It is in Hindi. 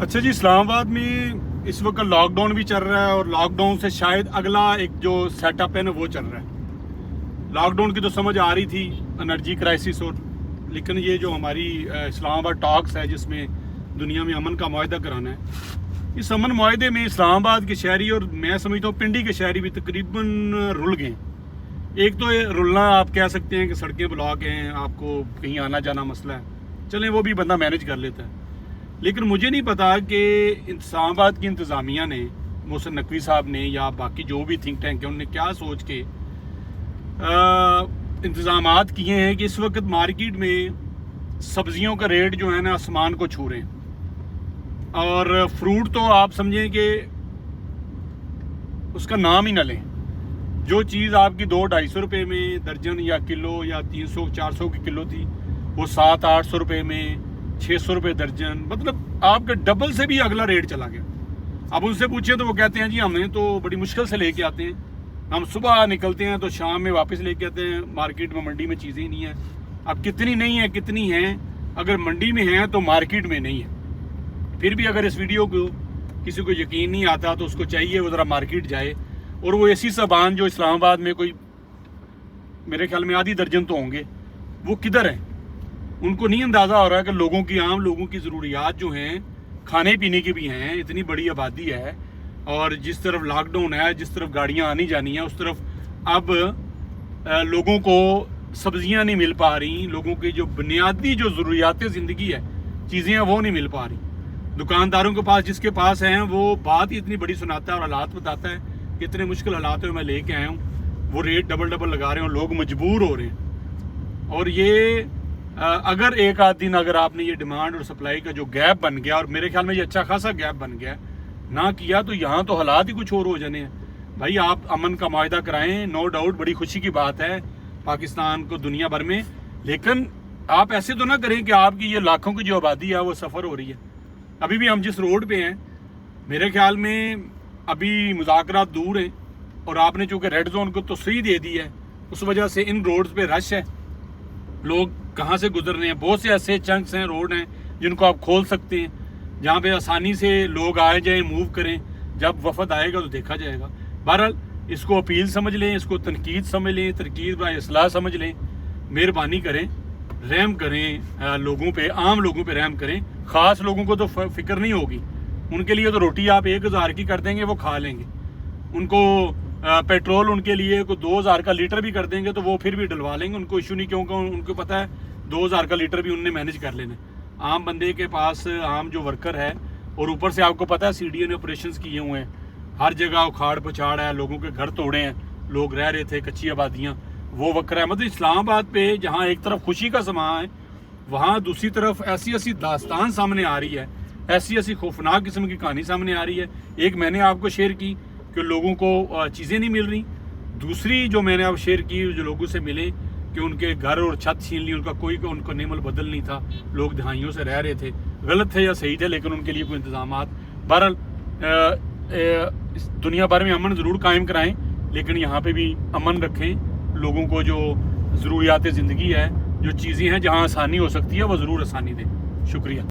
अच्छा जी, इस्लामाबाद में इस वक्त लॉकडाउन भी चल रहा है और लॉकडाउन से शायद अगला एक जो सेटअप है ना वो चल रहा है। लॉकडाउन की तो समझ आ रही थी, एनर्जी क्राइसिस, और लेकिन ये जो हमारी इस्लामाबाद टॉक्स है जिसमें दुनिया में अमन का मुआहदा कराना है, इस अमन मुआहदे में इस्लामाबाद के शहरी और मैं समझता हूँ पिंडी के शहरी भी तकरीबन रुल गए। एक तो ये रुलना आप कह सकते हैं कि सड़कें ब्लॉक हैं, आपको कहीं आना जाना मसला है, चलें वो भी बंदा मैनेज कर लेता है। लेकिन मुझे नहीं पता कि इस्लामाबाद की इंतज़ामिया ने, मोहसिन नकवी साहब ने या बाकी जो भी थिंक टैंक है उनने क्या सोच के इंतज़ामात किए हैं कि इस वक्त मार्केट में सब्जियों का रेट जो है ना आसमान को छू रहे हैं, और फ्रूट तो आप समझें कि उसका नाम ही ना लें। जो चीज़ आपकी 200-250 रुपये में दर्जन या किलो या 300-400 की किलो थी, वो 700-800 रुपये में, 600 रुपये दर्जन, मतलब आपके डबल से भी अगला रेट चला गया। अब उनसे पूछें तो वो कहते हैं जी हमें तो बड़ी मुश्किल से लेके आते हैं, हम सुबह निकलते हैं तो शाम में वापस लेके आते हैं, मार्केट में मंडी में चीज़ें ही नहीं है। अब कितनी नहीं है, कितनी हैं, अगर मंडी में हैं तो मार्केट में नहीं है। फिर भी अगर इस वीडियो को किसी को यकीन नहीं आता तो उसको चाहिए वो ज़रा मार्केट जाए, और वो ऐसी सामान जो इस्लामाबाद में कोई मेरे ख्याल में आधी दर्जन तो होंगे, वो किधर हैं। उनको नहीं अंदाज़ा हो रहा है कि लोगों की, आम लोगों की ज़रूरियात जो हैं खाने पीने की भी हैं, इतनी बड़ी आबादी है, और जिस तरफ लॉकडाउन है, जिस तरफ गाड़ियाँ आनी जानी है, उस तरफ अब लोगों को सब्जियां नहीं मिल पा रही, लोगों की जो बुनियादी जो ज़रूरियात ज़िंदगी है, चीज़ें हैं वो नहीं मिल पा रही। दुकानदारों के पास, जिसके पास हैं, वो बात ही इतनी बड़ी सुनाता है और हालात बताता है कि इतने मुश्किल हालात में मैं लेके आया हूँ, वो रेट डबल लगा रहे हैं और लोग मजबूर हो रहे हैं। और ये अगर एक आध दिन अगर आपने ये डिमांड और सप्लाई का जो गैप बन गया, और मेरे ख्याल में ये अच्छा खासा गैप बन गया, ना किया तो यहाँ तो हालात ही कुछ और हो जाने हैं। भाई आप अमन का मुआहदा कराएं, नो डाउट बड़ी खुशी की बात है पाकिस्तान को दुनिया भर में, लेकिन आप ऐसे तो ना करें कि आपकी ये लाखों की जो आबादी है वो सफ़र हो रही है। अभी भी हम जिस रोड पे हैं, मेरे ख्याल में अभी मुज़ाकरात दूर हैं, और आपने चूँकि रेड जोन को तो सही दे दी है, उस वजह से इन रोड्स पे रश है, लोग कहाँ से गुजर रहे हैं। बहुत से ऐसे चंक्स हैं, रोड हैं जिनको आप खोल सकते हैं, जहाँ पे आसानी से लोग आए जाएं, मूव करें। जब वफद आएगा तो देखा जाएगा। बहरहाल इसको अपील समझ लें, इसको तनकीद समझ लें, तरकीब व इस्लाह समझ लें। मेहरबानी करें, रहम करें लोगों पे, आम लोगों पे रहम करें। ख़ास लोगों को तो फिक्र नहीं होगी, उनके लिए तो रोटी आप 1000 की कर देंगे वो खा लेंगे। उनको पेट्रोल उनके लिए को 2000 का लीटर भी कर देंगे तो वो फिर भी डलवा लेंगे, उनको इशू नहीं, क्योंकि उनको पता है 2000 का लीटर भी उनने मैनेज कर लेना। आम बंदे के पास, आम जो वर्कर है, और ऊपर से आपको पता है CDA ने ऑपरेशंस किए हुए हैं, हर जगह उखाड़ पछाड़ है, लोगों के घर तोड़े हैं, लोग रह रहे थे, कच्ची आबादियाँ, वो वक्र है। मतलब इस्लामाबाद पे जहाँ एक तरफ खुशी का समा है, वहाँ दूसरी तरफ ऐसी ऐसी दास्तान सामने आ रही है, ऐसी ऐसी खौफनाक किस्म की कहानी सामने आ रही है। एक मैंने आपको शेयर की कि लोगों को चीज़ें नहीं मिल रही, दूसरी जो मैंने अब शेयर की जो लोगों से मिले कि उनके घर और छत छीन ली, उनका कोई उनको नेमल बदल नहीं था, लोग दहाइयों से रह रहे थे, गलत थे या सही थे, लेकिन उनके लिए कोई इंतजामात। बहरहाल दुनिया भर में अमन ज़रूर कायम कराएं, लेकिन यहाँ पे भी अमन रखें। लोगों को जो ज़रूरियात ज़िंदगी है, जो चीज़ें हैं, जहाँ आसानी हो सकती है वो ज़रूर आसानी दें। शुक्रिया।